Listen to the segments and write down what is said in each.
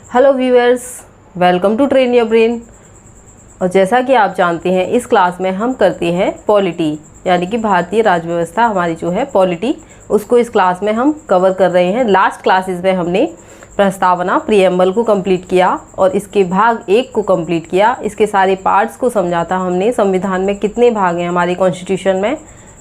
Hello viewers, welcome to train your brain. और जैसा कि आप जानते हैं, इस क्लास में हम करते हैं पॉलिटी, यानी कि भारतीय राज्य व्यवस्था हमारी जो है पॉलिटी, उसको इस क्लास में हम कवर कर रहे हैं। लास्ट क्लासेस में हमने प्रस्तावना प्रीएम्बल को कंप्लीट किया और इसके भाग 1 को कंप्लीट किया। इसके सारे पार्ट्स को समझा था हमने। संविधान में कितने भाग हैं, हमारे कॉन्स्टिट्यूशन में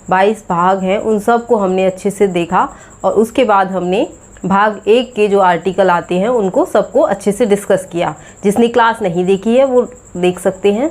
22 भाग हैं, उन सब को हमने अच्छे से देखा। और उसके बाद हमने भाग 1 के जो आर्टिकल आते हैं उनको सबको अच्छे से डिस्कस किया। जिसने क्लास नहीं देखी है वो देख सकते हैं।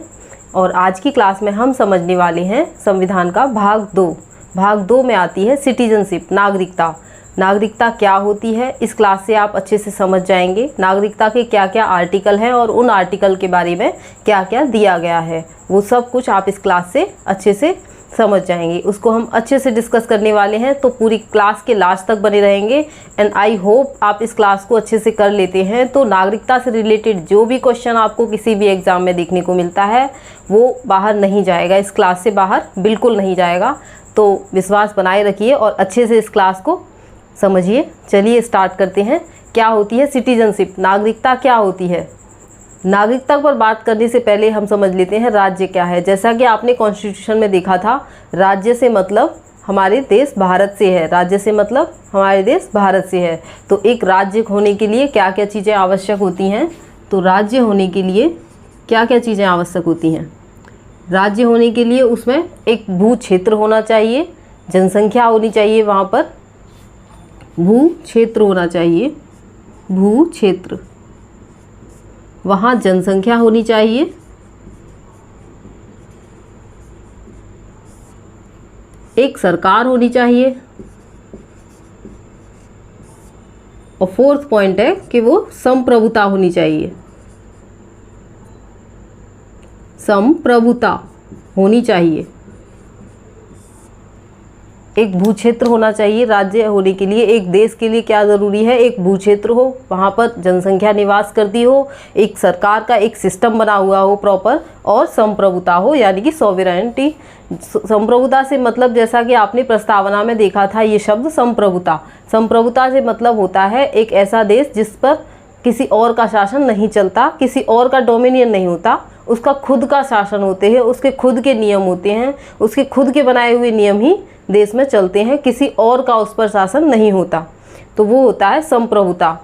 और आज की क्लास में हम समझने वाले हैं संविधान का भाग 2। भाग 2 में आती है सिटीजनशिप, नागरिकता। नागरिकता क्या होती है, इस क्लास से आप अच्छे से समझ जाएंगे। नागरिकता के क्या क्या आर्टिकल हैं और उन आर्टिकल के बारे में क्या क्या दिया गया है, वो सब कुछ आप इस क्लास से अच्छे से समझ जाएंगे। उसको हम अच्छे से डिस्कस करने वाले हैं, तो पूरी क्लास के लास्ट तक बने रहेंगे। एंड आई होप आप इस क्लास को अच्छे से कर लेते हैं। तो नागरिकता से रिलेटेड जो भी क्वेश्चन आपको किसी भी एग्ज़ाम में देखने को मिलता है वो बाहर नहीं जाएगा, इस क्लास से बाहर बिल्कुल नहीं जाएगा। तो विश्वास बनाए रखिए और अच्छे से इस क्लास को समझिए। चलिए स्टार्ट करते हैं। क्या होती है सिटीजनशिप, नागरिकता क्या होती है। नागरिकता पर बात करने से पहले हम समझ लेते हैं राज्य क्या है। जैसा कि आपने कॉन्स्टिट्यूशन में देखा था, राज्य से मतलब हमारे देश भारत से है। राज्य से मतलब हमारे देश भारत से है। तो एक राज्य होने के लिए क्या क्या चीज़ें आवश्यक होती हैं, तो राज्य होने के लिए क्या क्या चीज़ें आवश्यक होती हैं। राज्य होने के लिए उसमें एक भू क्षेत्र होना चाहिए, जनसंख्या होनी चाहिए, वहाँ पर भू क्षेत्र होना चाहिए, भू क्षेत्र, वहाँ जनसंख्या होनी चाहिए, एक सरकार होनी चाहिए, और 4th पॉइंट है कि वो संप्रभुता होनी चाहिए। संप्रभुता होनी चाहिए। एक भू क्षेत्र होना चाहिए राज्य होने के लिए। एक देश के लिए क्या ज़रूरी है, एक भू क्षेत्र हो, वहाँ पर जनसंख्या निवास करती हो, एक सरकार का एक सिस्टम बना हुआ हो प्रॉपर, और संप्रभुता हो, यानी कि सॉवरेनिटी। संप्रभुता से मतलब जैसा कि आपने प्रस्तावना में देखा था ये शब्द संप्रभुता। संप्रभुता से मतलब होता है एक ऐसा देश जिस पर किसी और का शासन नहीं चलता, किसी और का डोमिनियन नहीं होता, उसका खुद का शासन होते हैं, उसके खुद के नियम होते हैं, उसके खुद के बनाए हुए नियम ही देश में चलते हैं, किसी और का उस पर शासन नहीं होता। तो वो होता है संप्रभुता।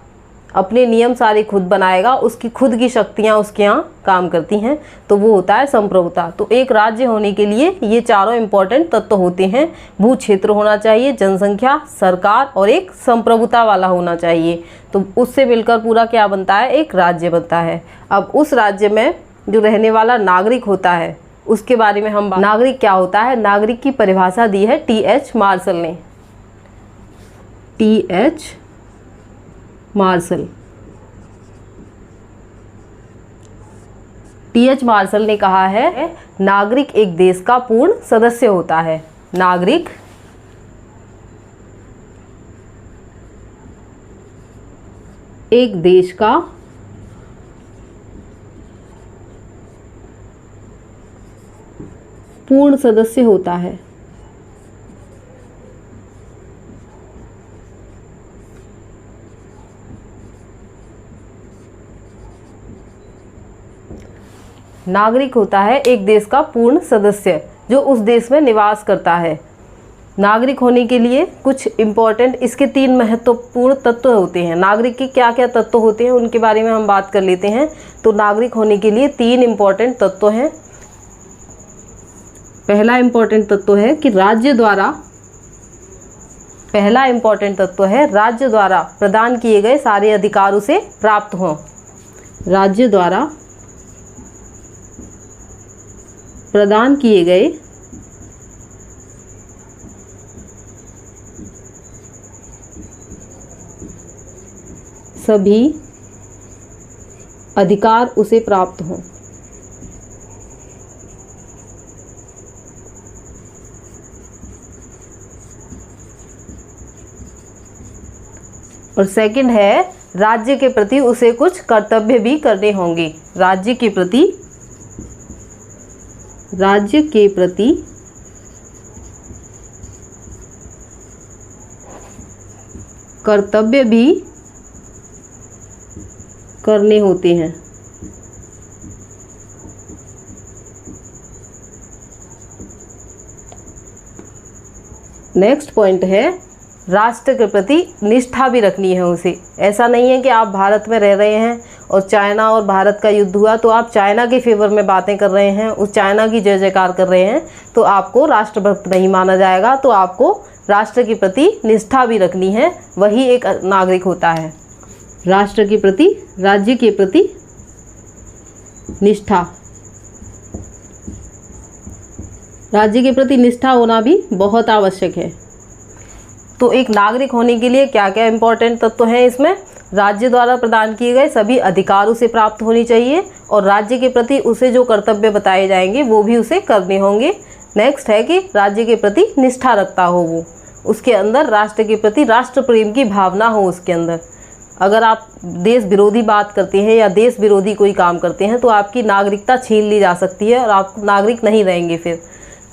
अपने नियम सारे खुद बनाएगा, उसकी खुद की शक्तियाँ उसके यहाँ काम करती हैं, तो वो होता है संप्रभुता। तो एक राज्य होने के लिए ये चारों इंपॉर्टेंट तत्व होते हैं। भू क्षेत्र होना चाहिए, जनसंख्या, सरकार, और एक संप्रभुता वाला होना चाहिए। तो उससे मिलकर पूरा क्या बनता है, एक राज्य बनता है। अब उस राज्य में जो रहने वाला नागरिक होता है उसके बारे में हम नागरिक क्या होता है, नागरिक की परिभाषा दी है T.H. मार्शल ने। T.H. Martial, T.H. मार्शल ने कहा है नागरिक एक देश का पूर्ण सदस्य होता है। नागरिक एक देश का पूर्ण सदस्य होता है। नागरिक होता है एक देश का पूर्ण सदस्य जो उस देश में निवास करता है। नागरिक होने के लिए कुछ इम्पोर्टेंट इसके 3 महत्वपूर्ण तत्व होते हैं। नागरिक के क्या क्या तत्व होते हैं उनके बारे में हम बात कर लेते हैं। तो नागरिक होने के लिए 3 इम्पोर्टेंट तत्व हैं। पहला इम्पोर्टेंट तत्व है कि राज्य द्वारा, पहला इम्पोर्टेंट तत्व है राज्य द्वारा प्रदान किए गए सारे अधिकार उसे प्राप्त हों। राज्य द्वारा प्रदान किए गए सभी अधिकार उसे प्राप्त हों। और सेकंड है राज्य के प्रति उसे कुछ कर्तव्य भी करने होंगे। राज्य के प्रति कर्तव्य भी करने होते हैं। नेक्स्ट पॉइंट है राष्ट्र के प्रति निष्ठा भी रखनी है उसे। ऐसा नहीं है कि आप भारत में रह रहे हैं और चाइना और भारत का युद्ध हुआ तो आप चाइना के फेवर में बातें कर रहे हैं, उस चाइना की जय जयकार कर रहे हैं, तो आपको राष्ट्रभक्त नहीं माना जाएगा। तो आपको राष्ट्र के प्रति निष्ठा भी रखनी है, वही एक नागरिक होता है। राष्ट्र के प्रति, राज्य के प्रति निष्ठा, राज्य के प्रति निष्ठा होना भी बहुत आवश्यक है। तो एक नागरिक होने के लिए क्या क्या इम्पोर्टेंट तत्व हैं इसमें? राज्य द्वारा प्रदान किए गए सभी अधिकार उसे प्राप्त होनी चाहिए और राज्य के प्रति उसे जो कर्तव्य बताए जाएंगे वो भी उसे करने होंगे। नेक्स्ट है कि राज्य के प्रति निष्ठा रखता हो वो, उसके अंदर राष्ट्र के प्रति राष्ट्र प्रेम की भावना हो उसके अंदर। अगर आप देश विरोधी बात करते हैं या देश विरोधी कोई काम करते हैं तो आपकी नागरिकता छीन ली जा सकती है और आप नागरिक नहीं रहेंगे फिर।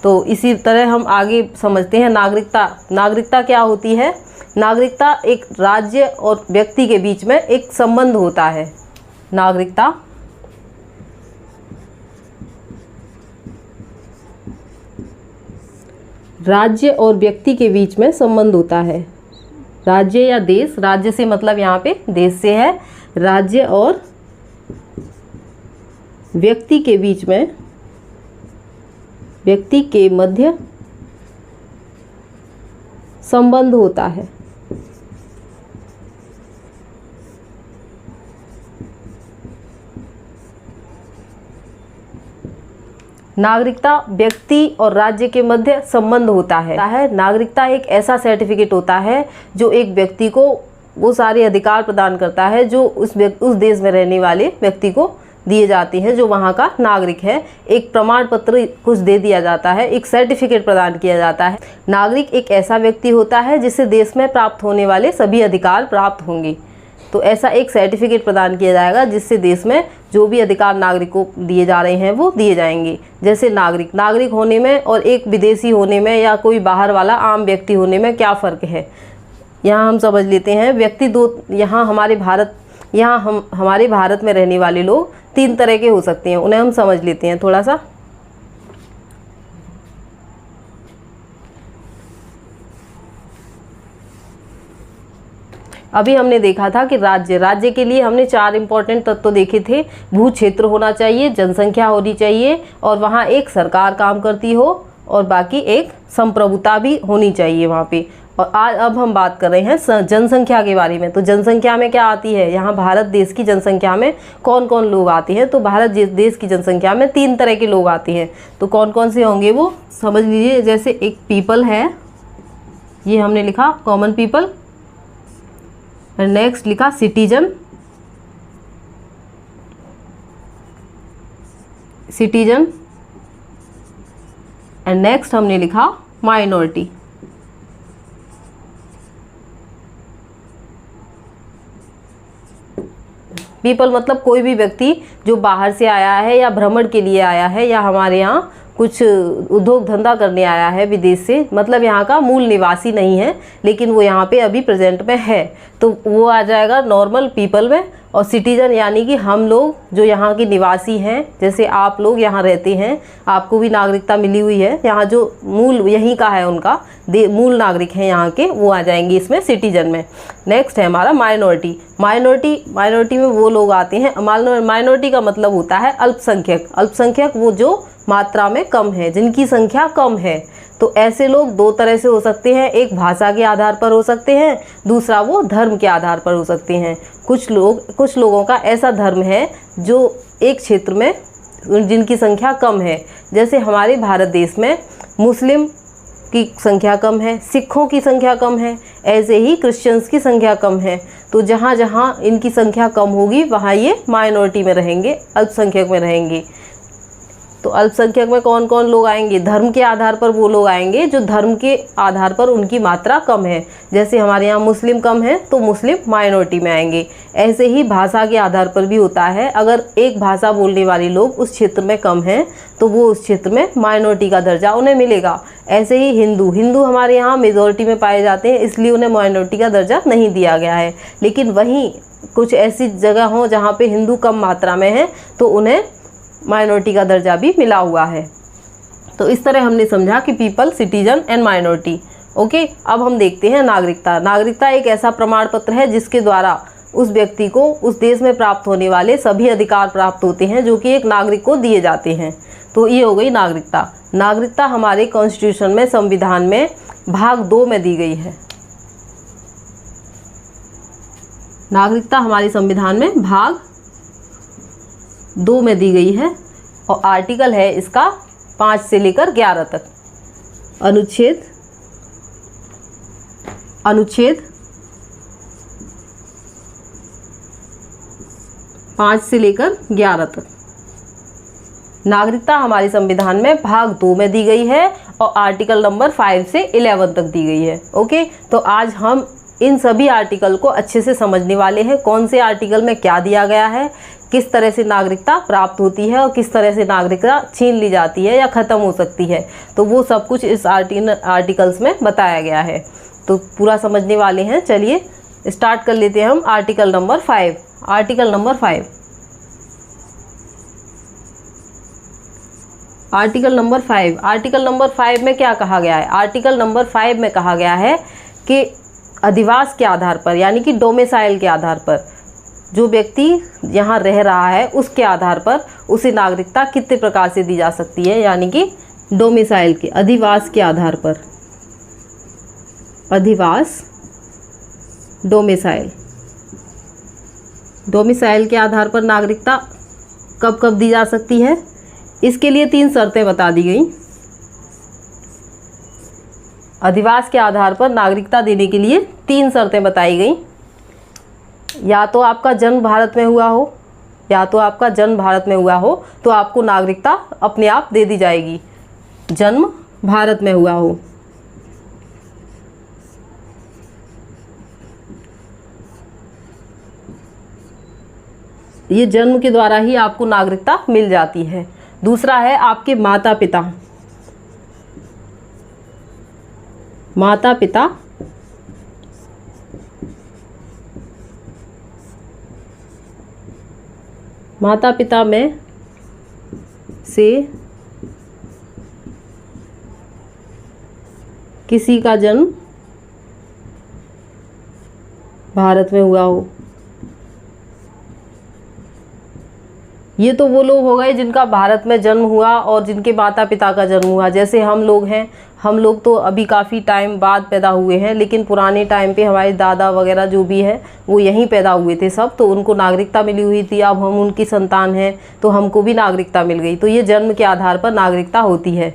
तो इसी तरह हम आगे समझते हैं नागरिकता। नागरिकता क्या होती है? नागरिकता एक राज्य और व्यक्ति के बीच में एक संबंध होता है। नागरिकता राज्य और व्यक्ति के बीच में संबंध होता है। राज्य या देश, राज्य से मतलब यहाँ पे देश से है, राज्य और व्यक्ति के बीच में, व्यक्ति के मध्य संबंध होता है। नागरिकता व्यक्ति और राज्य के मध्य संबंध होता है। नागरिकता एक ऐसा सर्टिफिकेट होता है जो एक व्यक्ति को वो सारे अधिकार प्रदान करता है जो उस देश में रहने वाले व्यक्ति को दिए जाते हैं, जो वहाँ का नागरिक है। एक प्रमाण पत्र कुछ दे दिया जाता है, एक सर्टिफिकेट प्रदान किया जाता है। नागरिक एक ऐसा व्यक्ति होता है जिससे देश में प्राप्त होने वाले सभी अधिकार प्राप्त होंगे। तो ऐसा एक सर्टिफिकेट प्रदान किया जाएगा जिससे देश में जो भी अधिकार नागरिक को दिए जा रहे हैं वो दिए जाएंगे। जैसे नागरिक होने में और एक विदेशी होने में या कोई बाहर वाला आम व्यक्ति होने में क्या फ़र्क है, यहाँ हम समझ लेते हैं। व्यक्ति दो, यहाँ हमारे भारत में रहने वाले लोग 3 तरह के हो सकते हैं, उन्हें हम समझ लेते हैं थोड़ा सा। अभी हमने देखा था कि राज्य के लिए हमने 4 इंपॉर्टेंट तत्व देखे थे। भू क्षेत्र होना चाहिए, जनसंख्या होनी चाहिए और वहाँ एक सरकार काम करती हो और बाकी एक संप्रभुता भी होनी चाहिए वहाँ पे। और आज अब हम बात कर रहे हैं जनसंख्या के बारे में। तो जनसंख्या में क्या आती है, यहाँ भारत देश की जनसंख्या में कौन कौन लोग आते हैं? तो भारत देश की जनसंख्या में 3 तरह के लोग आते हैं। तो कौन कौन से होंगे वो समझ लीजिए। जैसे एक पीपल है, ये हमने लिखा कॉमन पीपल। नेक्स्ट लिखा सिटीजन, एंड नेक्स्ट हमने लिखा माइनॉरिटी। पीपल मतलब कोई भी व्यक्ति जो बाहर से आया है या भ्रमण के लिए आया है या हमारे यहाँ कुछ उद्योग धंधा करने आया है विदेश से, मतलब यहाँ का मूल निवासी नहीं है लेकिन वो यहाँ पे अभी प्रेजेंट में है, तो वो आ जाएगा नॉर्मल पीपल में। और सिटीजन यानी कि हम लोग जो यहाँ के निवासी हैं, जैसे आप लोग यहाँ रहते हैं, आपको भी नागरिकता मिली हुई है, यहाँ जो मूल यहीं का है उनका मूल नागरिक हैं यहाँ के, वो आ जाएंगे इसमें सिटीजन में। नेक्स्ट है हमारा माइनॉरिटी में वो लोग आते हैं। माइनॉरिटी का मतलब होता है अल्पसंख्यक वो जो मात्रा में कम है, जिनकी संख्या कम है। तो ऐसे लोग 2 तरह से हो सकते हैं, एक भाषा के आधार पर हो सकते हैं, दूसरा वो धर्म के आधार पर हो सकते हैं। कुछ लोगों का ऐसा धर्म है जो एक क्षेत्र में जिनकी संख्या कम है, जैसे हमारे भारत देश में मुस्लिम की संख्या कम है, सिखों की संख्या कम है, ऐसे ही क्रिश्चियंस की संख्या कम है। तो जहाँ जहाँ इनकी संख्या कम होगी वहाँ ये माइनॉरिटी में रहेंगे, अल्पसंख्यक में रहेंगे। तो तो अल्पसंख्यक में कौन कौन लोग आएंगे? धर्म के आधार पर वो लोग आएंगे जो धर्म के आधार पर उनकी मात्रा कम है। जैसे हमारे यहाँ मुस्लिम कम है तो मुस्लिम माइनॉरिटी में आएंगे। ऐसे ही भाषा के आधार पर भी होता है, अगर एक भाषा बोलने वाले लोग उस क्षेत्र में कम हैं तो वो उस क्षेत्र में माइनॉरिटी का दर्जा उन्हें मिलेगा। ऐसे ही हिंदू हमारे यहाँ मेजॉरिटी में पाए जाते हैं, इसलिए उन्हें माइनॉरिटी का दर्जा नहीं दिया गया है। लेकिन वहीं कुछ ऐसी जगह हों जहाँ पे हिंदू कम मात्रा में हैं तो उन्हें माइनॉरिटी का दर्जा भी मिला हुआ है। तो इस तरह हमने समझा कि people, citizen and minority. Okay, अब हम देखते हैं नागरिकता। नागरिकता एक ऐसा प्रमाण पत्र है जिसके द्वारा उस व्यक्ति को उस देश में प्राप्त होने वाले सभी अधिकार प्राप्त होते हैं जो कि एक नागरिक को दिए जाते हैं। तो ये हो गई नागरिकता। नागरिकता हमारे कॉन्स्टिट्यूशन में, संविधान में भाग 2 में दी गई है। नागरिकता हमारे संविधान में भाग 2 में दी गई है और आर्टिकल है इसका 5 से लेकर 11 तक। अनुच्छेद 5 से लेकर 11 तक। नागरिकता हमारे संविधान में भाग 2 में दी गई है और आर्टिकल नंबर 5 से 11 तक दी गई है। ओके, तो आज हम इन सभी आर्टिकल को अच्छे से समझने वाले हैं। कौन से आर्टिकल में क्या दिया गया है, किस तरह से नागरिकता प्राप्त होती है और किस तरह से नागरिकता छीन ली जाती है या ख़त्म हो सकती है, तो वो सब कुछ इस आर्टिकल्स में बताया गया है। तो पूरा समझने वाले हैं। चलिए स्टार्ट कर लेते हैं हम article number 5। Article number 5 article number 5 में क्या कहा गया है? आर्टिकल नंबर 5 में कहा गया है कि अधिवास के आधार पर, यानी कि डोमिसाइल के आधार पर, जो व्यक्ति यहाँ रह रहा है उसके आधार पर उसे नागरिकता कितने प्रकार से दी जा सकती है, यानी कि डोमिसाइल के, अधिवास के आधार पर। अधिवास, डोमिसाइल के आधार पर नागरिकता कब कब दी जा सकती है? इसके लिए 3 शर्तें बता दी गई। अधिवास के आधार पर नागरिकता देने के लिए 3 शर्तें बताई गई। या तो आपका जन्म भारत में हुआ हो, तो आपको नागरिकता अपने आप दे दी जाएगी। जन्म भारत में हुआ हो, ये जन्म के द्वारा ही आपको नागरिकता मिल जाती है। दूसरा है आपके माता पिता में से किसी का जन्म भारत में हुआ हो। ये तो वो लोग हो गए जिनका भारत में जन्म हुआ और जिनके माता पिता का जन्म हुआ। जैसे हम लोग हैं, हम लोग तो अभी काफ़ी टाइम बाद पैदा हुए हैं, लेकिन पुराने टाइम पे हमारे दादा वगैरह जो भी है वो यहीं पैदा हुए थे सब, तो उनको नागरिकता मिली हुई थी। अब हम उनकी संतान हैं तो हमको भी नागरिकता मिल गई। तो ये जन्म के आधार पर नागरिकता होती है।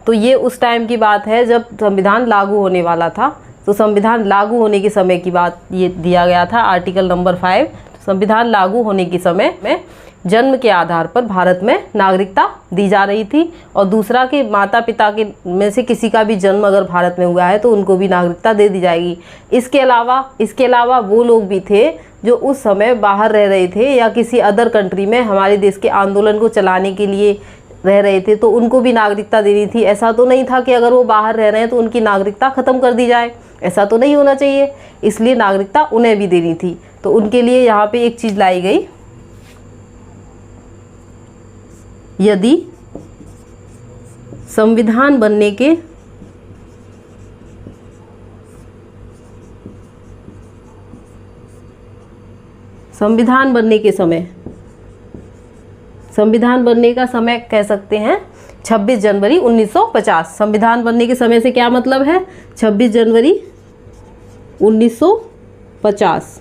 तो ये उस टाइम की बात है जब संविधान लागू होने वाला था। तो संविधान लागू होने के समय की बात ये दिया गया था, आर्टिकल नंबर 5। संविधान लागू होने के समय में जन्म के आधार पर भारत में नागरिकता दी जा रही थी। और दूसरा कि माता पिता के में से किसी का भी जन्म अगर भारत में हुआ है तो उनको भी नागरिकता दे दी जाएगी। इसके अलावा वो लोग भी थे जो उस समय बाहर रह रहे थे या किसी अदर कंट्री में हमारे देश के आंदोलन को चलाने के लिए रह रहे थे, तो उनको भी नागरिकता देनी थी। ऐसा तो नहीं था कि अगर वो बाहर रह रहे हैं तो उनकी नागरिकता ख़त्म कर दी जाए, ऐसा तो नहीं होना चाहिए। इसलिए नागरिकता उन्हें भी देनी थी। तो उनके लिए यहाँ पे एक चीज़ लाई गई, यदि संविधान बनने के संविधान बनने का समय कह सकते हैं 26 जनवरी 1950। संविधान बनने के समय से क्या मतलब है? 26 जनवरी 1950।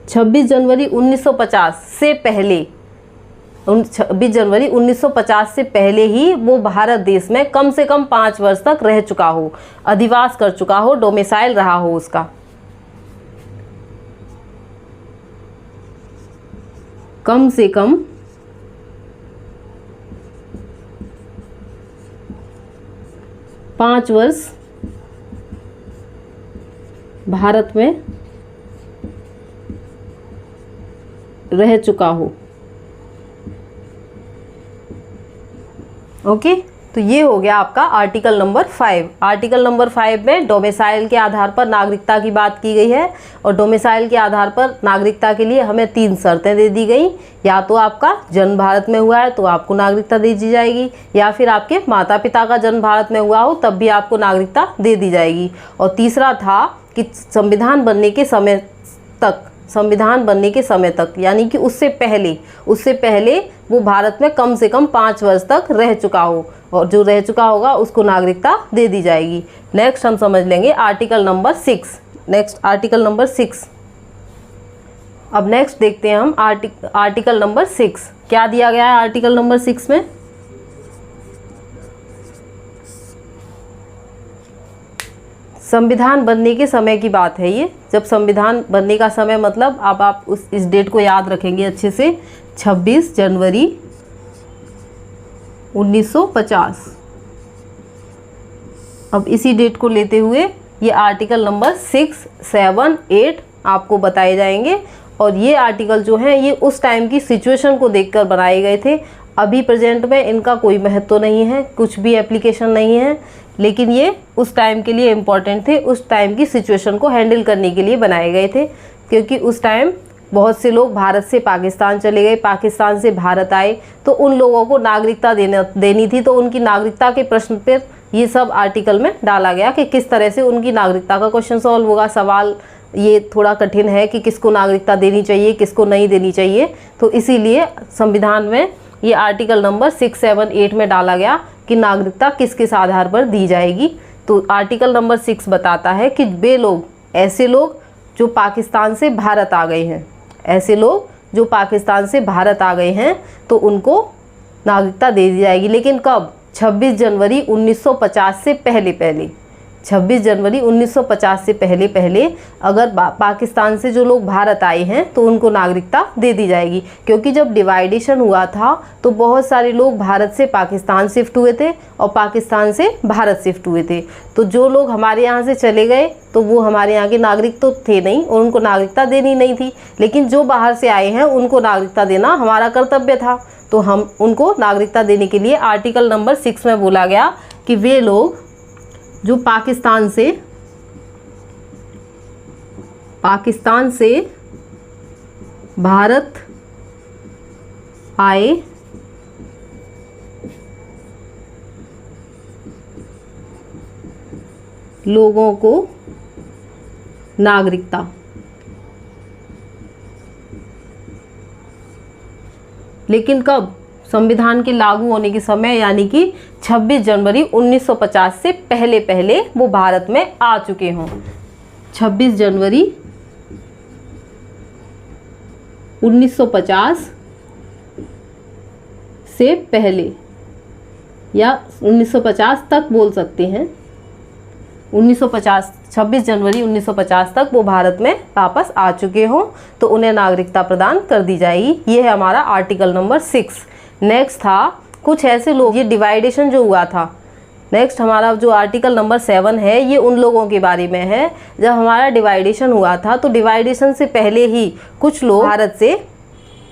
26 जनवरी 1950 से पहले, 26 जनवरी 1950 से पहले ही वो भारत देश में कम से कम 5 वर्ष तक रह चुका हो, अधिवास कर चुका हो, डोमिसाइल रहा हो उसका। कम से कम 5 वर्ष भारत में रह चुका हो। ओके, तो ये हो गया आपका आर्टिकल नंबर 5। आर्टिकल नंबर 5 में डोमिसाइल के आधार पर नागरिकता की बात की गई है और डोमिसाइल के आधार पर नागरिकता के लिए हमें 3 शर्तें दे दी गई। या तो आपका जन्म भारत में हुआ है तो आपको नागरिकता दे दी जाएगी, या फिर आपके माता पिता का जन्म भारत में हुआ हो तब भी आपको नागरिकता दे दी जाएगी। और तीसरा था कि संविधान बनने के समय तक यानी कि उससे पहले वो भारत में कम से कम 5 वर्ष तक रह चुका हो, और जो रह चुका होगा उसको नागरिकता दे दी जाएगी। नेक्स्ट हम समझ लेंगे article number 6। Next article number 6। अब नेक्स्ट देखते हैं हम आर्टिकल नंबर 6 क्या दिया गया है। आर्टिकल नंबर 6 में संविधान बनने के समय की बात है। ये जब संविधान बनने का समय मतलब अब आप इस डेट को याद रखेंगे अच्छे से, 26 जनवरी 1950। अब इसी डेट को लेते हुए ये आर्टिकल नंबर 6, 7, 8 आपको बताए जाएंगे। और ये आर्टिकल जो हैं ये उस टाइम की सिचुएशन को देखकर बनाए गए थे। अभी प्रेजेंट में इनका कोई महत्व नहीं है, कुछ भी एप्लीकेशन नहीं है, लेकिन ये उस टाइम के लिए इम्पॉर्टेंट थे। उस टाइम की सिचुएशन को हैंडल करने के लिए बनाए गए थे, क्योंकि उस टाइम बहुत से लोग भारत से पाकिस्तान चले गए, पाकिस्तान से भारत आए, तो उन लोगों को नागरिकता देनी थी। तो उनकी नागरिकता के प्रश्न पर ये सब आर्टिकल में डाला गया कि किस तरह से उनकी नागरिकता का क्वेश्चन सॉल्व होगा। सवाल ये थोड़ा कठिन है कि किसको नागरिकता देनी चाहिए, किसको नहीं देनी चाहिए। तो इसीलिए संविधान में ये आर्टिकल नंबर 6, 7, 8 में डाला गया कि नागरिकता किस किस आधार पर दी जाएगी। तो आर्टिकल नंबर 6 बताता है कि वे लोग, ऐसे लोग जो पाकिस्तान से भारत आ गए हैं, ऐसे लोग जो पाकिस्तान से भारत आ गए हैं तो उनको नागरिकता दे दी जाएगी। लेकिन कब? 26 जनवरी 1950 से पहले 26 जनवरी 1950 से पहले अगर पाकिस्तान से जो लोग भारत आए हैं तो उनको नागरिकता दे दी जाएगी। क्योंकि जब डिवाइडेशन हुआ था तो बहुत सारे लोग भारत से पाकिस्तान शिफ्ट हुए थे और पाकिस्तान से भारत शिफ्ट हुए थे। तो जो लोग हमारे यहाँ से चले गए तो वो हमारे यहाँ के नागरिक तो थे नहीं और उनको नागरिकता देनी नहीं थी, लेकिन जो बाहर से आए हैं उनको नागरिकता देना हमारा कर्तव्य था। तो हम उनको नागरिकता देने के लिए आर्टिकल नंबर 6 में बोला गया कि वे लोग जो पाकिस्तान से भारत आए लोगों को नागरिकता, लेकिन कब? संविधान के लागू होने के समय यानी कि 26 जनवरी 1950 से पहले वो भारत में आ चुके हों। 26 जनवरी 1950 से पहले या 1950 तक बोल सकते हैं। 26 जनवरी 1950 तक वो भारत में वापस आ चुके हों तो उन्हें नागरिकता प्रदान कर दी जाएगी। ये है हमारा आर्टिकल नंबर 6। नेक्स्ट था कुछ ऐसे लोग, ये डिवाइडेशन जो हुआ था। नेक्स्ट हमारा जो आर्टिकल नंबर 7 है ये उन लोगों के बारे में है जब हमारा डिवाइडेशन हुआ था तो डिवाइडेशन से पहले ही कुछ लोग भारत से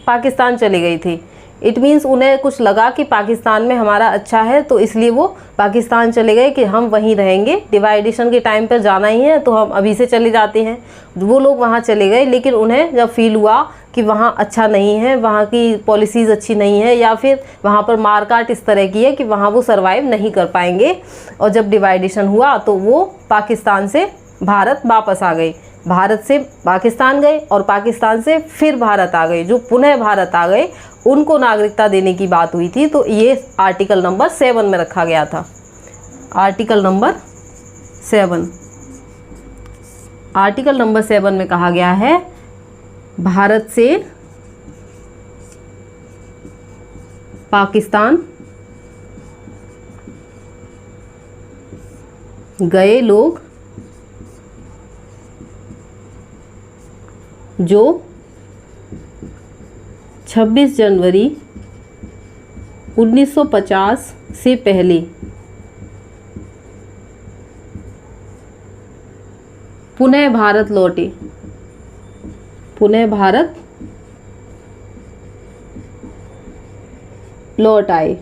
पाकिस्तान चले गए थे। इट मीन्स उन्हें कुछ लगा कि पाकिस्तान में हमारा अच्छा है तो इसलिए वो पाकिस्तान चले गए कि हम वहीं रहेंगे, डिवाइडेशन के टाइम पर जाना ही है तो हम अभी से चले जाते हैं। वो लोग वहाँ चले गए, लेकिन उन्हें जब फील हुआ कि वहाँ अच्छा नहीं है, वहाँ की पॉलिसीज़ अच्छी नहीं है या फिर वहाँ पर मारकाट इस तरह की है कि वहाँ वो सरवाइव नहीं कर पाएंगे, और जब डिवाइडेशन हुआ तो वो पाकिस्तान से भारत वापस आ गए। भारत से पाकिस्तान गए और पाकिस्तान से फिर भारत आ गए। जो पुनः भारत आ गए उनको नागरिकता देने की बात हुई थी, तो ये आर्टिकल नंबर 7 में रखा गया था। आर्टिकल नंबर 7, आर्टिकल नंबर 7 में कहा गया है भारत से पाकिस्तान गए लोग जो 26 जनवरी 1950 से पहले पुनः भारत लौटे, पुनः भारत लौट आए।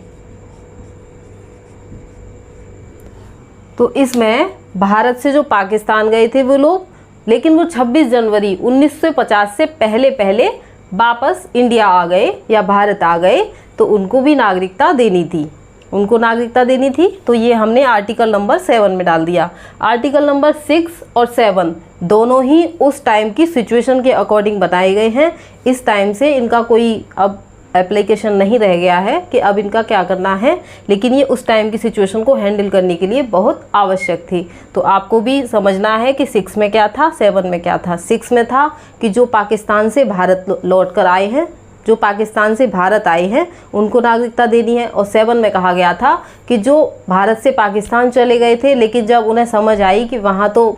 तो इसमें भारत से जो पाकिस्तान गए थे वो लोग, लेकिन वो 26 जनवरी 1950 से पहले पहले वापस इंडिया आ गए या भारत आ गए, तो उनको भी नागरिकता देनी थी, उनको नागरिकता देनी थी। तो ये हमने आर्टिकल नंबर 7 में डाल दिया। आर्टिकल नंबर 6 और 7 दोनों ही उस टाइम की सिचुएशन के अकॉर्डिंग बनाए गए हैं। इस टाइम से इनका कोई अब एप्लीकेशन नहीं रह गया है कि अब इनका क्या करना है, लेकिन ये उस टाइम की सिचुएशन को हैंडल करने के लिए बहुत आवश्यक थी। तो आपको भी समझना है कि 6 में क्या था, 7 में क्या था। 6 में था कि जो पाकिस्तान से भारत लौट कर आए हैं, जो पाकिस्तान से भारत आए हैं उनको नागरिकता देनी है। और 7 में कहा गया था कि जो भारत से पाकिस्तान चले गए थे, लेकिन जब उन्हें समझ आई कि वहाँ तो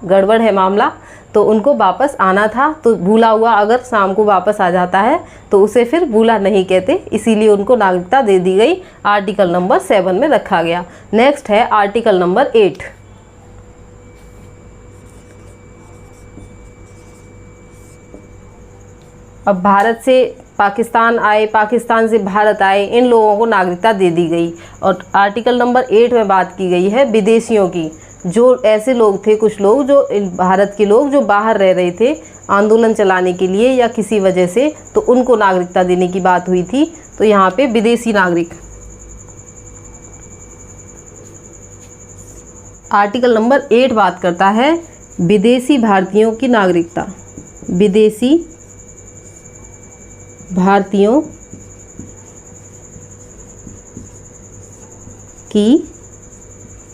गड़बड़ है मामला, तो उनको वापस आना था। तो भूला हुआ अगर शाम को वापस आ जाता है तो उसे फिर भूला नहीं कहते, इसीलिए उनको नागरिकता दे दी गई। आर्टिकल नंबर 7 में रखा गया। नेक्स्ट है आर्टिकल नंबर 8। अब भारत से पाकिस्तान आए, पाकिस्तान से भारत आए, इन लोगों को नागरिकता दे दी गई। और आर्टिकल नंबर 8 में बात की गई है विदेशियों की, जो ऐसे लोग थे, कुछ लोग जो भारत के लोग जो बाहर रह रहे थे आंदोलन चलाने के लिए या किसी वजह से, तो उनको नागरिकता देने की बात हुई थी। तो यहाँ पे विदेशी नागरिक, आर्टिकल नंबर 8 बात करता है विदेशी भारतीयों की नागरिकता, विदेशी भारतीयों की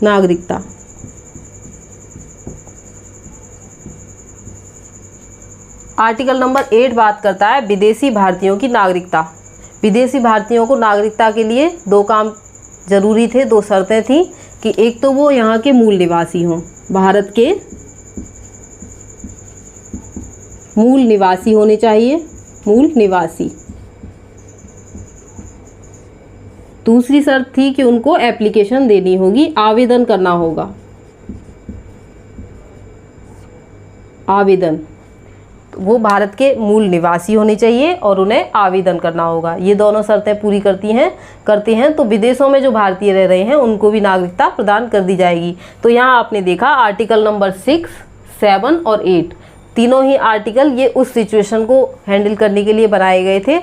नागरिकता। आर्टिकल नंबर 8 बात करता है विदेशी भारतीयों की नागरिकता। विदेशी भारतीयों को नागरिकता के लिए 2 काम जरूरी थे, 2 शर्तें थी कि एक तो वो यहाँ के मूल निवासी हों, भारत के मूल निवासी होने चाहिए, मूल निवासी। दूसरी शर्त थी कि उनको एप्लीकेशन देनी होगी, आवेदन करना होगा, आवेदन। वो भारत के मूल निवासी होने चाहिए और उन्हें आवेदन करना होगा। ये दोनों शर्तें पूरी करते हैं तो विदेशों में जो भारतीय रह रहे हैं उनको भी नागरिकता प्रदान कर दी जाएगी। तो यहाँ आपने देखा आर्टिकल नंबर 6, 7 और 8 तीनों ही आर्टिकल ये उस सिचुएशन को हैंडल करने के लिए बनाए गए थे।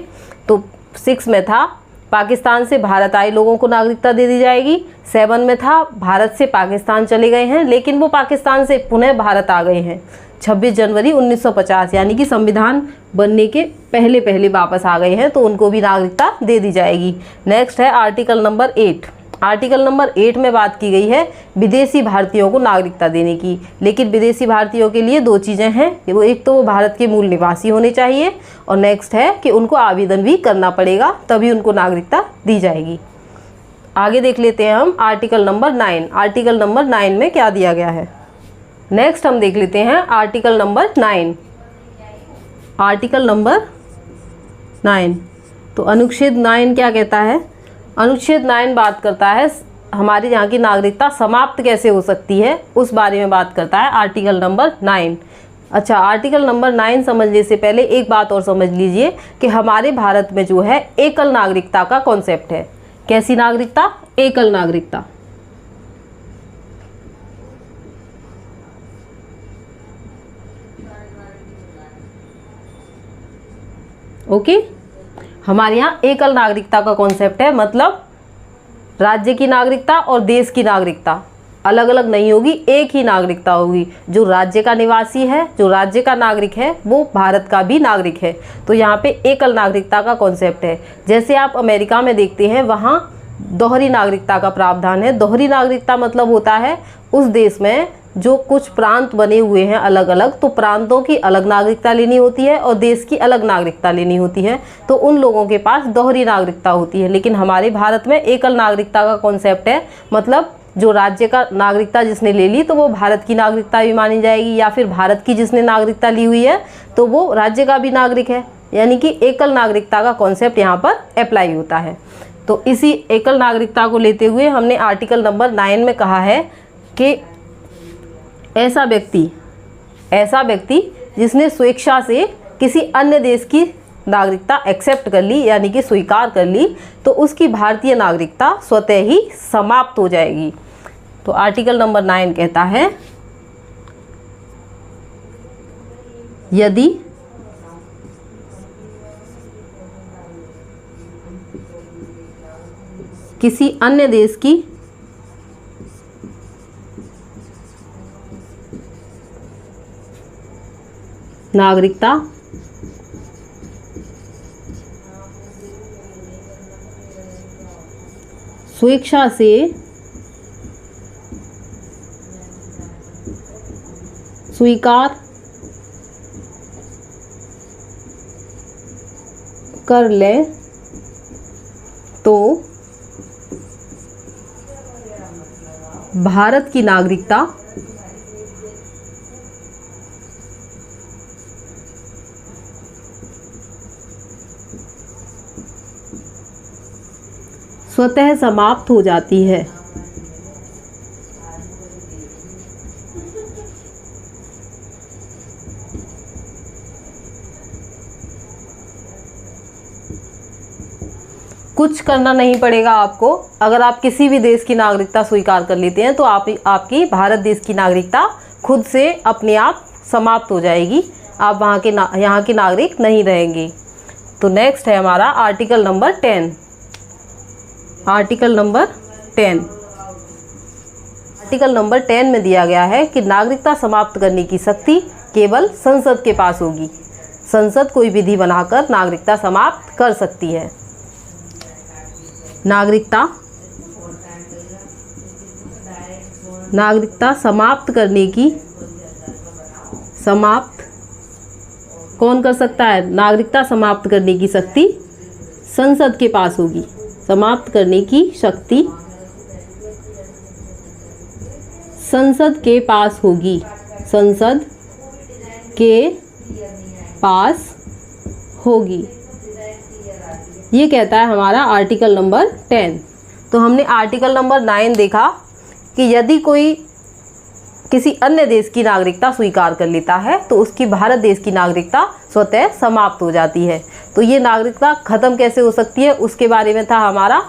तो 6 में था पाकिस्तान से भारत आए लोगों को नागरिकता दे दी जाएगी। 7 में था भारत से पाकिस्तान चले गए हैं लेकिन वो पाकिस्तान से पुनः भारत आ गए हैं 26 जनवरी 1950, यानी कि संविधान बनने के पहले पहले वापस आ गए हैं, तो उनको भी नागरिकता दे दी जाएगी। नेक्स्ट है आर्टिकल नंबर 8। आर्टिकल नंबर 8 में बात की गई है विदेशी भारतीयों को नागरिकता देने की, लेकिन विदेशी भारतीयों के लिए 2 चीज़ें हैं। वो एक तो वो भारत के मूल निवासी होने चाहिए और नेक्स्ट है कि उनको आवेदन भी करना पड़ेगा, तभी उनको नागरिकता दी जाएगी। आगे देख लेते हैं हम आर्टिकल नंबर 9। आर्टिकल नंबर 9 में क्या दिया गया है, नेक्स्ट हम देख लेते हैं आर्टिकल नंबर 9। आर्टिकल नंबर 9, तो अनुच्छेद 9 क्या कहता है? अनुच्छेद 9 बात करता है हमारे यहाँ की नागरिकता समाप्त कैसे हो सकती है, उस बारे में बात करता है आर्टिकल नंबर 9। अच्छा, आर्टिकल नंबर 9 समझने से पहले एक बात और समझ लीजिए कि हमारे भारत में जो है एकल नागरिकता का कॉन्सेप्ट है। कैसी नागरिकता? एकल नागरिकता। ओके, हमारे यहाँ एकल नागरिकता का कॉन्सेप्ट है, मतलब राज्य की नागरिकता और देश की नागरिकता अलग अलग नहीं होगी, एक ही नागरिकता होगी। जो राज्य का निवासी है, जो राज्य का नागरिक है, वो भारत का भी नागरिक है। तो यहाँ पे एकल नागरिकता का कॉन्सेप्ट है। जैसे आप अमेरिका में देखते हैं, वहाँ दोहरी नागरिकता का प्रावधान है। दोहरी नागरिकता मतलब होता है उस देश में जो कुछ प्रांत बने हुए हैं अलग अलग, तो प्रांतों की अलग नागरिकता लेनी होती है और देश की अलग नागरिकता लेनी होती है, तो उन लोगों के पास दोहरी नागरिकता होती है। लेकिन हमारे भारत में एकल नागरिकता का कॉन्सेप्ट है, मतलब जो राज्य का नागरिकता जिसने ले ली तो वो भारत की नागरिकता भी मानी जाएगी, या फिर भारत की जिसने नागरिकता ली हुई है तो वो राज्य का भी नागरिक है। यानी कि एकल नागरिकता का कॉन्सेप्ट यहाँ पर अप्लाई होता है। तो इसी एकल नागरिकता को लेते हुए हमने आर्टिकल नंबर 9 में कहा है कि ऐसा व्यक्ति ऐसा व्यक्ति जिसने स्वेच्छा से किसी अन्य देश की नागरिकता एक्सेप्ट कर ली यानी कि स्वीकार कर ली, तो उसकी भारतीय नागरिकता स्वतः ही समाप्त हो जाएगी। तो आर्टिकल नंबर 9 कहता है, यदि किसी अन्य देश की नागरिकता स्वेच्छा से स्वीकार कर ले तो भारत की नागरिकता स्वतः समाप्त हो जाती है। कुछ करना नहीं पड़ेगा आपको। अगर आप किसी भी देश की नागरिकता स्वीकार कर लेते हैं तो आपकी भारत देश की नागरिकता खुद से अपने आप समाप्त हो जाएगी। आप यहाँ के नागरिक नहीं रहेंगे। तो नेक्स्ट है हमारा article number 10। Article number 10 article number 10 में दिया गया है कि नागरिकता समाप्त करने की शक्ति केवल संसद के पास होगी। संसद कोई विधि बनाकर नागरिकता समाप्त कर सकती है। नागरिकता समाप्त करने की कौन कर सकता है? नागरिकता समाप्त करने की शक्ति संसद के पास होगी। समाप्त करने की शक्ति संसद के पास होगी। संसद के पास होगी, ये कहता है हमारा आर्टिकल नंबर 10। तो हमने आर्टिकल नंबर 9 देखा कि यदि कोई किसी अन्य देश की नागरिकता स्वीकार कर लेता है तो उसकी भारत देश की नागरिकता स्वतः समाप्त हो जाती है। तो ये नागरिकता ख़त्म कैसे हो सकती है उसके बारे में था हमारा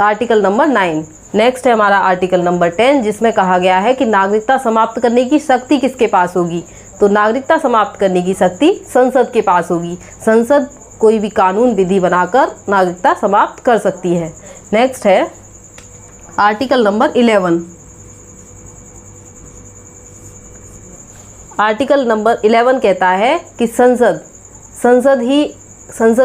आर्टिकल नंबर 9। नेक्स्ट है हमारा आर्टिकल नंबर 10 जिसमें कहा गया है कि नागरिकता समाप्त करने की शक्ति किसके पास होगी? तो नागरिकता समाप्त करने की शक्ति संसद के पास होगी। संसद कोई भी कानून विधि बनाकर नागरिकता समाप्त कर सकती है। नेक्स्ट है आर्टिकल नंबर 11। आर्टिकल नंबर 11 कहता है कि संसद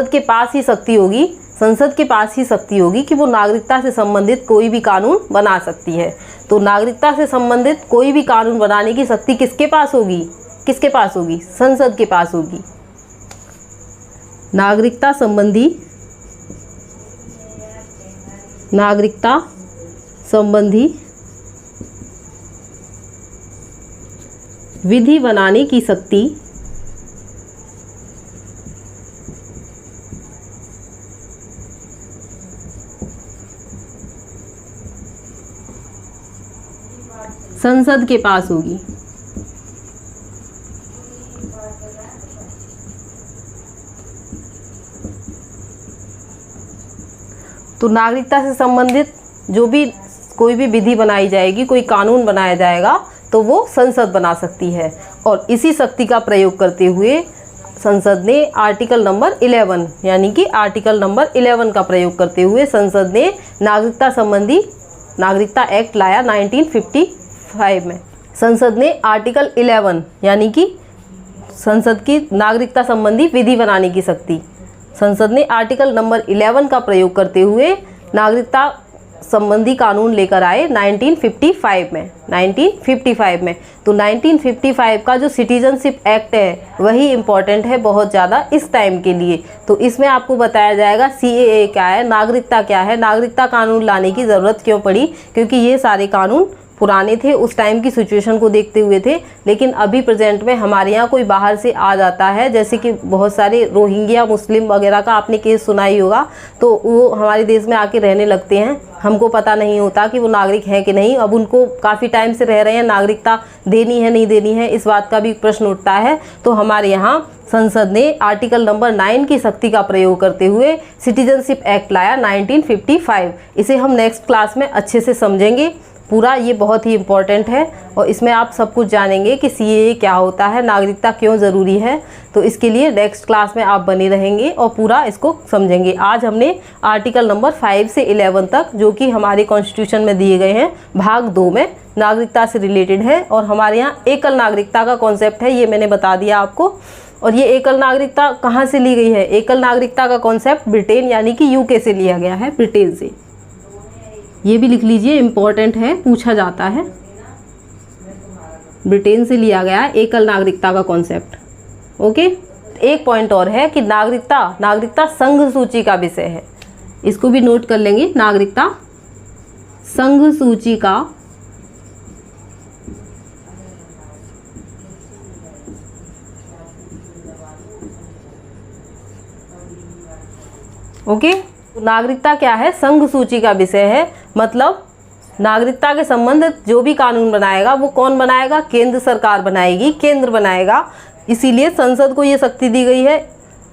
के पास ही शक्ति होगी। संसद के पास ही शक्ति होगी कि वो नागरिकता से संबंधित कोई भी कानून बना सकती है। तो नागरिकता से संबंधित कोई भी कानून बनाने की शक्ति किसके पास होगी? किसके पास होगी? संसद के पास होगी। नागरिकता संबंधी विधि बनाने की शक्ति संसद के पास होगी। तो नागरिकता से संबंधित जो भी कोई भी विधि बनाई जाएगी, कोई कानून बनाया जाएगा तो वो संसद बना सकती है। और इसी शक्ति का प्रयोग करते हुए संसद ने आर्टिकल नंबर 11 यानी कि आर्टिकल नंबर 11 का प्रयोग करते हुए संसद ने नागरिकता एक्ट लाया 1955 में। संसद ने आर्टिकल 11 यानी कि संसद की नागरिकता संबंधी विधि बनाने की शक्ति, संसद ने आर्टिकल नंबर 11 का प्रयोग करते हुए नागरिकता संबंधी कानून लेकर आए 1955 में। तो 1955 का जो सिटीजनशिप एक्ट है वही इम्पॉर्टेंट है बहुत ज़्यादा इस टाइम के लिए। तो इसमें आपको बताया जाएगा CAA क्या है, नागरिकता क्या है, नागरिकता कानून लाने की ज़रूरत क्यों पड़ी, क्योंकि ये सारे कानून पुराने थे, उस टाइम की सिचुएशन को देखते हुए थे। लेकिन अभी प्रेजेंट में हमारे यहाँ कोई बाहर से आ जाता है, जैसे कि बहुत सारे रोहिंग्या मुस्लिम वगैरह का आपने केस सुना ही होगा, तो वो हमारे देश में आके रहने लगते हैं। हमको पता नहीं होता कि वो नागरिक हैं कि नहीं। अब उनको काफ़ी टाइम से रह रहे हैं, नागरिकता देनी है नहीं देनी है, इस बात का भी प्रश्न उठता है। तो हमारे यहाँ संसद ने आर्टिकल नंबर 9 की शक्ति का प्रयोग करते हुए सिटीजनशिप एक्ट लाया 1955। इसे हम नेक्स्ट क्लास में अच्छे से समझेंगे पूरा, ये बहुत ही इम्पॉर्टेंट है और इसमें आप सब कुछ जानेंगे कि सीएए क्या होता है, नागरिकता क्यों ज़रूरी है। तो इसके लिए नेक्स्ट क्लास में आप बने रहेंगे और पूरा इसको समझेंगे। आज हमने आर्टिकल नंबर 5 से 11 तक, जो कि हमारे कॉन्स्टिट्यूशन में दिए गए हैं, भाग 2 में नागरिकता से रिलेटेड है। और हमारे यहाँ एकल नागरिकता का कॉन्सेप्ट है, ये मैंने बता दिया आपको। और ये एकल नागरिकता कहाँ से ली गई है? एकल नागरिकता का कॉन्सेप्ट ब्रिटेन यानी कि यूके से लिया गया है, ब्रिटेन से। ये भी लिख लीजिए, इम्पॉर्टेंट है, पूछा जाता है। ब्रिटेन से लिया गया है एकल नागरिकता का कॉन्सेप्ट। ओके, एक पॉइंट और है कि नागरिकता संघ सूची का विषय है, इसको भी नोट कर लेंगे। नागरिकता संघ सूची का ओके, नागरिकता क्या है? संघ सूची का विषय है। मतलब नागरिकता के संबंधित जो भी कानून बनाएगा वो कौन बनाएगा? केंद्र सरकार बनाएगी, केंद्र बनाएगा। इसीलिए संसद को ये शक्ति दी गई है।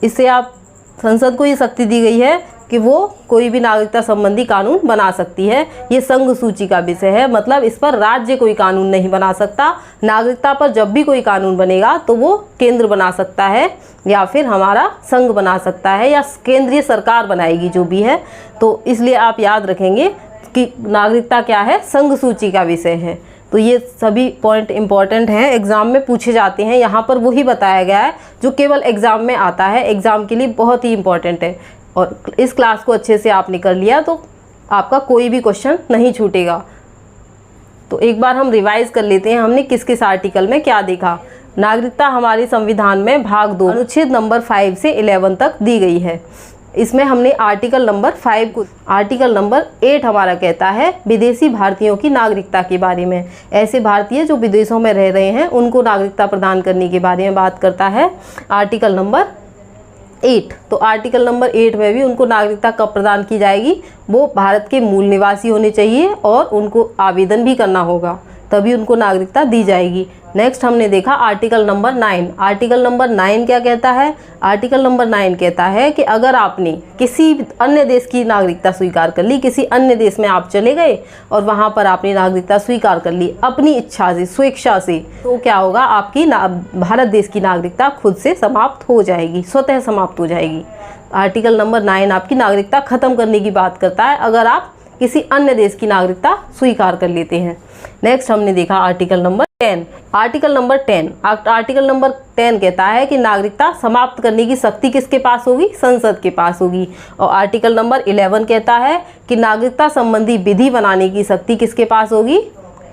इससे आप संसद को ये शक्ति दी गई है कि वो कोई भी नागरिकता संबंधी कानून बना सकती है। ये संघ सूची का विषय है, मतलब इस पर राज्य कोई कानून नहीं बना सकता। नागरिकता पर जब भी कोई कानून बनेगा तो वो केंद्र बना सकता है या फिर हमारा संघ बना सकता है या केंद्रीय सरकार बनाएगी, जो भी है। तो इसलिए आप याद रखेंगे कि नागरिकता क्या है? संघ सूची का विषय है। तो ये सभी पॉइंट इंपॉर्टेंट हैं, एग्ज़ाम में पूछे जाते हैं। यहाँ पर वही बताया गया है जो केवल एग्ज़ाम में आता है, एग्ज़ाम के लिए बहुत ही इंपॉर्टेंट है। और इस क्लास को अच्छे से आपने कर लिया तो आपका कोई भी क्वेश्चन नहीं छूटेगा। तो एक बार हम रिवाइज कर लेते हैं, हमने किस किस आर्टिकल में क्या देखा। नागरिकता हमारे संविधान में भाग 2 अनुच्छेद नंबर 5 से 11 तक दी गई है। इसमें हमने आर्टिकल नंबर 5 को, आर्टिकल नंबर 8 हमारा कहता है विदेशी भारतीयों की नागरिकता के बारे में। ऐसे भारतीय जो विदेशों में रह रहे हैं उनको नागरिकता प्रदान करने के बारे में बात करता है आर्टिकल नंबर 8। तो आर्टिकल नंबर 8 में भी उनको नागरिकता कब प्रदान की जाएगी? वो भारत के मूल निवासी होने चाहिए और उनको आवेदन भी करना होगा, तभी उनको नागरिकता दी जाएगी। नेक्स्ट हमने देखा आर्टिकल नंबर 9। आर्टिकल नंबर 9 क्या कहता है? आर्टिकल नंबर 9 कहता है कि अगर आपने किसी अन्य देश की नागरिकता स्वीकार कर ली, किसी अन्य देश में आप चले गए और वहाँ पर आपने नागरिकता स्वीकार कर ली अपनी इच्छा से, स्वेच्छा से, तो क्या होगा? आपकी भारत देश की नागरिकता खुद से समाप्त हो जाएगी, स्वतः समाप्त हो जाएगी। आर्टिकल नंबर 9 आपकी नागरिकता ख़त्म करने की बात करता है अगर आप किसी अन्य देश की नागरिकता स्वीकार कर लेते हैं। नेक्स्ट हमने देखा आर्टिकल नंबर 10। आर्टिकल नंबर 10 कहता है कि नागरिकता समाप्त करने की शक्ति किसके पास होगी? संसद के पास होगी। और आर्टिकल नंबर 11 कहता है कि नागरिकता संबंधी विधि बनाने की शक्ति किसके पास होगी?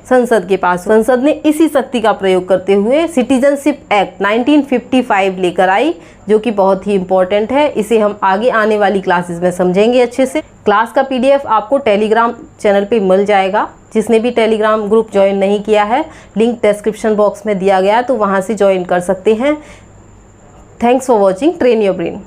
संसद के पास। संसद ने इसी शक्ति का प्रयोग करते हुए सिटीजनशिप एक्ट 1955 लेकर आई, जो कि बहुत ही इम्पोर्टेंट है। इसे हम आगे आने वाली क्लासेस में समझेंगे अच्छे से। क्लास का PDF आपको टेलीग्राम चैनल पे मिल जाएगा। जिसने भी टेलीग्राम ग्रुप ज्वाइन नहीं किया है, लिंक डिस्क्रिप्शन बॉक्स में दिया गया है, तो वहाँ से ज्वाइन कर सकते हैं। Thanks for watching train your brain.